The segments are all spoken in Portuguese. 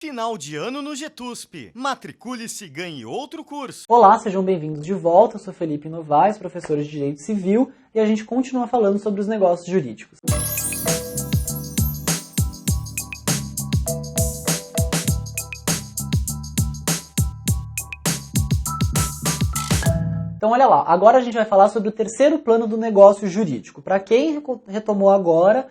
Final de ano no Getusp. Matricule-se e ganhe outro curso. Olá, sejam bem-vindos de volta. Eu sou Felipe Novaes, professor de Direito Civil, e a gente continua falando sobre os negócios jurídicos. Então, olha lá, agora a gente vai falar sobre o terceiro plano do negócio jurídico. Para quem retomou agora,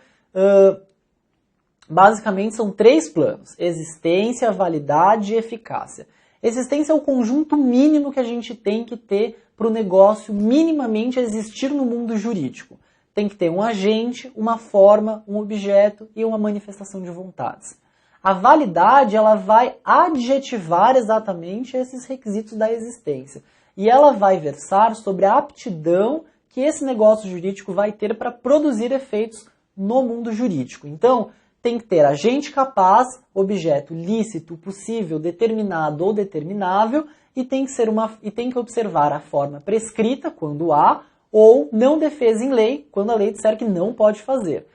basicamente são três planos: existência, validade e eficácia. Existência é o conjunto mínimo que a gente tem que ter para o negócio minimamente existir no mundo jurídico. Tem que ter um agente, uma forma, um objeto e uma manifestação de vontades. A validade, ela vai adjetivar exatamente esses requisitos da existência. E ela vai versar sobre a aptidão que esse negócio jurídico vai ter para produzir efeitos no mundo jurídico. Então, tem que ter agente capaz, objeto lícito, possível, determinado ou determinável, e tem que observar a forma prescrita, quando há, ou não defesa em lei, quando a lei disser que não pode fazer.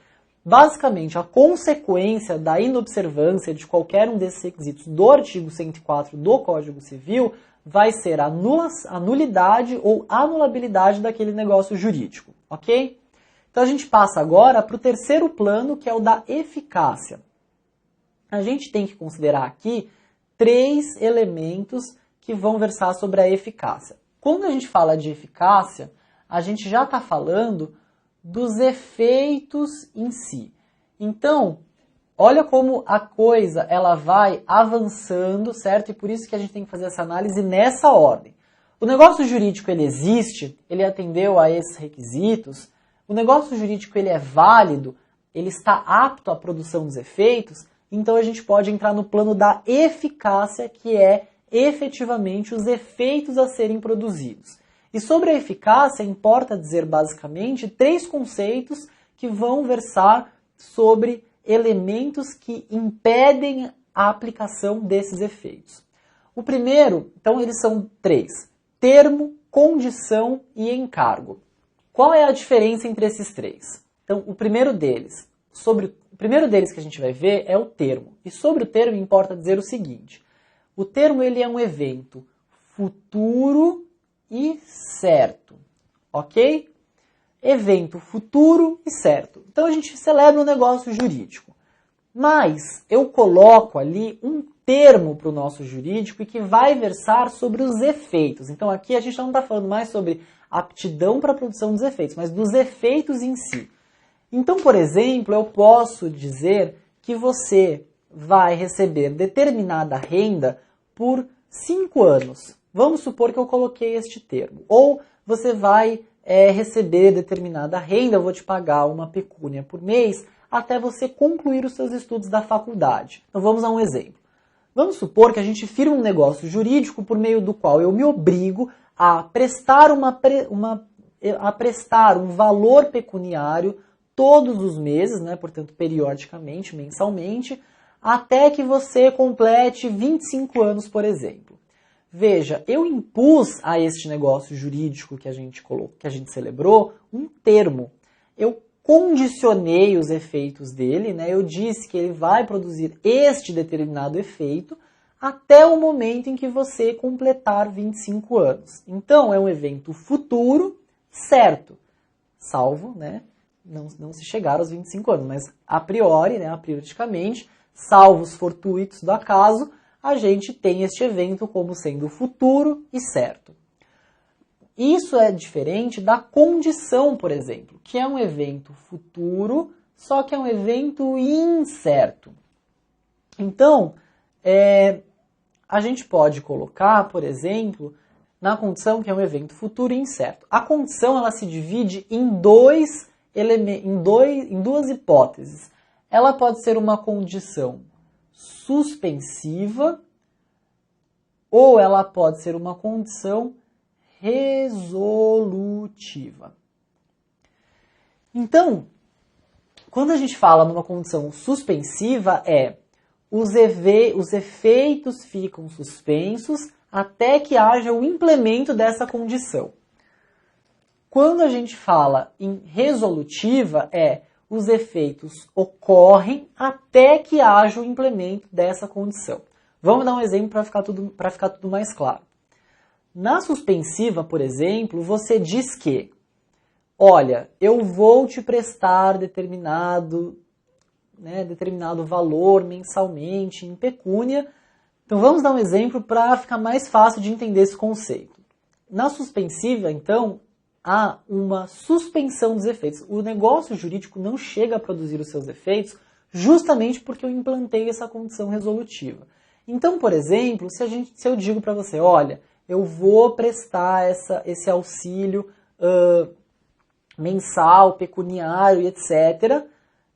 Basicamente, a consequência da inobservância de qualquer um desses requisitos do artigo 104 do Código Civil vai ser a nulidade ou anulabilidade daquele negócio jurídico, ok? Então a gente passa agora para o terceiro plano, que é o da eficácia. A gente tem que considerar aqui três elementos que vão versar sobre a eficácia. Quando a gente fala de eficácia, a gente já está falando dos efeitos em si. Então, olha como a coisa ela vai avançando, certo? E por isso que a gente tem que fazer essa análise nessa ordem. O negócio jurídico ele existe, ele atendeu a esses requisitos. O negócio jurídico ele é válido, ele está apto à produção dos efeitos, então a gente pode entrar no plano da eficácia, que é efetivamente os efeitos a serem produzidos. E sobre a eficácia, importa dizer basicamente três conceitos que vão versar sobre elementos que impedem a aplicação desses efeitos. O primeiro, então eles são três: termo, condição e encargo. Qual é a diferença entre esses três? Então, o primeiro deles que a gente vai ver é o termo. E sobre o termo importa dizer o seguinte: o termo ele é um evento futuro e certo, ok? Evento futuro e certo. Então a gente celebra um negócio jurídico. Mas eu coloco ali um termo para o nosso jurídico e que vai versar sobre os efeitos. Então aqui a gente não está falando mais sobre aptidão para a produção dos efeitos, mas dos efeitos em si. Então, por exemplo, eu posso dizer que você vai receber determinada renda por 5 anos. Vamos supor que eu coloquei este termo. Ou você vai receber determinada renda, eu vou te pagar uma pecúnia por mês, até você concluir os seus estudos da faculdade. Então vamos a um exemplo. Vamos supor que a gente firma um negócio jurídico por meio do qual eu me obrigo a prestar um valor pecuniário todos os meses, né, portanto periodicamente, mensalmente, até que você complete 25 anos, por exemplo. Veja, eu impus a este negócio jurídico que a gente celebrou um termo. Eu condicionei os efeitos dele, né? Eu disse que ele vai produzir este determinado efeito até o momento em que você completar 25 anos. Então, é um evento futuro certo, salvo, né, não se chegar aos 25 anos, mas a priori, né, aprioristicamente, salvo os fortuitos do acaso, a gente tem este evento como sendo futuro e certo. Isso é diferente da condição, por exemplo, que é um evento futuro, só que é um evento incerto. Então, a gente pode colocar, por exemplo, na condição que é um evento futuro e incerto. A condição ela se divide em duas hipóteses. Ela pode ser uma condição suspensiva ou ela pode ser uma condição resolutiva. Então, quando a gente fala numa condição suspensiva, os efeitos ficam suspensos até que haja o implemento dessa condição. Quando a gente fala em resolutiva, os efeitos ocorrem até que haja o implemento dessa condição. Vamos dar um exemplo para ficar tudo mais claro. Na suspensiva, por exemplo, você diz que, olha, eu vou te prestar determinado valor mensalmente em pecúnia. Então vamos dar um exemplo para ficar mais fácil de entender esse conceito. Na suspensiva, então, há uma suspensão dos efeitos. O negócio jurídico não chega a produzir os seus efeitos justamente porque eu implantei essa condição resolutiva. Então, por exemplo, se eu digo para você, olha, eu vou prestar esse auxílio mensal, pecuniário e etc.,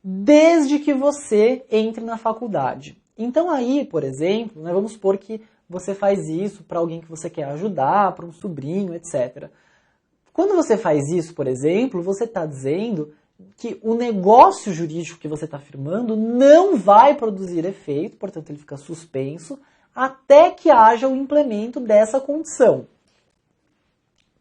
desde que você entre na faculdade. Então aí, por exemplo, vamos supor que você faz isso para alguém que você quer ajudar, para um sobrinho, etc. Quando você faz isso, por exemplo, você está dizendo que o negócio jurídico que você está firmando não vai produzir efeito, portanto ele fica suspenso, até que haja o implemento dessa condição.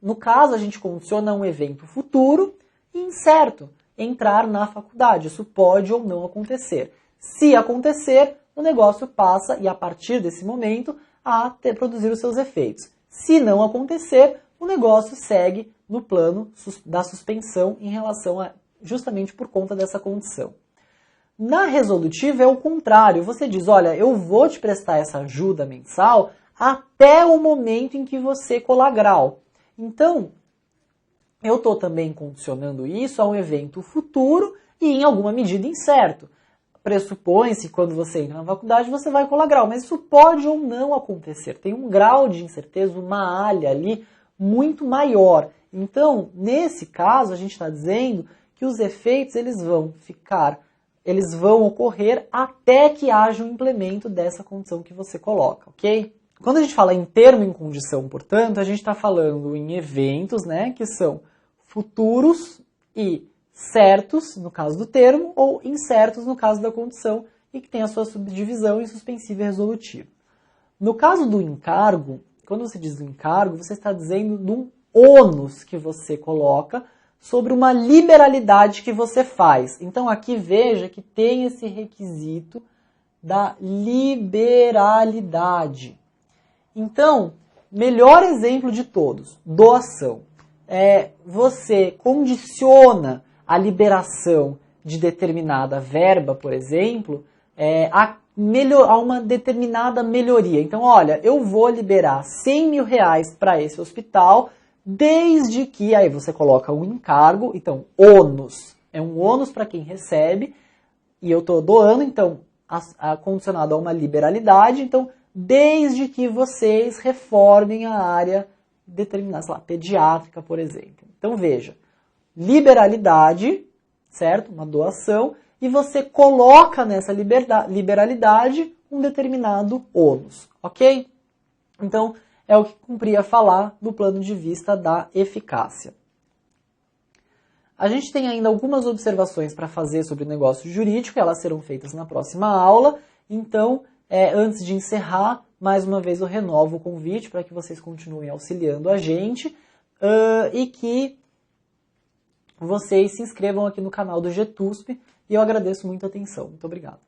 No caso, a gente condiciona um evento futuro e incerto, entrar na faculdade. Isso pode ou não acontecer. Se acontecer, o negócio passa, e a partir desse momento, a produzir os seus efeitos. Se não acontecer, o negócio segue no plano da suspensão em relação a, justamente por conta dessa condição. Na resolutiva é o contrário. Você diz, olha, eu vou te prestar essa ajuda mensal até o momento em que você colar grau. Então, eu estou também condicionando isso a um evento futuro e em alguma medida incerto. Pressupõe-se que quando você entra na faculdade você vai colar grau, mas isso pode ou não acontecer. Tem um grau de incerteza, uma área ali muito maior. Então, nesse caso, a gente está dizendo que os efeitos eles vão ocorrer até que haja um implemento dessa condição que você coloca, ok? Quando a gente fala em termo em condição, portanto, a gente está falando em eventos, que são futuros e certos, no caso do termo, ou incertos, no caso da condição, e que tem a sua subdivisão em suspensiva e resolutiva. No caso do encargo, quando você diz do encargo, você está dizendo de um ônus que você coloca sobre uma liberalidade que você faz. Então aqui veja que tem esse requisito da liberalidade. Então, melhor exemplo de todos, doação. Você condiciona a liberação de determinada verba, por exemplo, a uma determinada melhoria. Então, olha, eu vou liberar 100 mil reais para esse hospital, desde que, aí você coloca um encargo, então, ônus, é um ônus para quem recebe, e eu estou doando, então, condicionado a uma liberalidade, então, desde que vocês reformem a área determinada, sei lá, pediátrica, por exemplo. Então, veja, liberalidade, certo? Uma doação, e você coloca nessa liberalidade um determinado ônus, ok? Então, é o que cumpria falar do plano de vista da eficácia. A gente tem ainda algumas observações para fazer sobre o negócio jurídico, elas serão feitas na próxima aula, então, antes de encerrar, mais uma vez eu renovo o convite para que vocês continuem auxiliando a gente e que vocês se inscrevam aqui no canal do GTUSP e eu agradeço muito a atenção. Muito obrigado.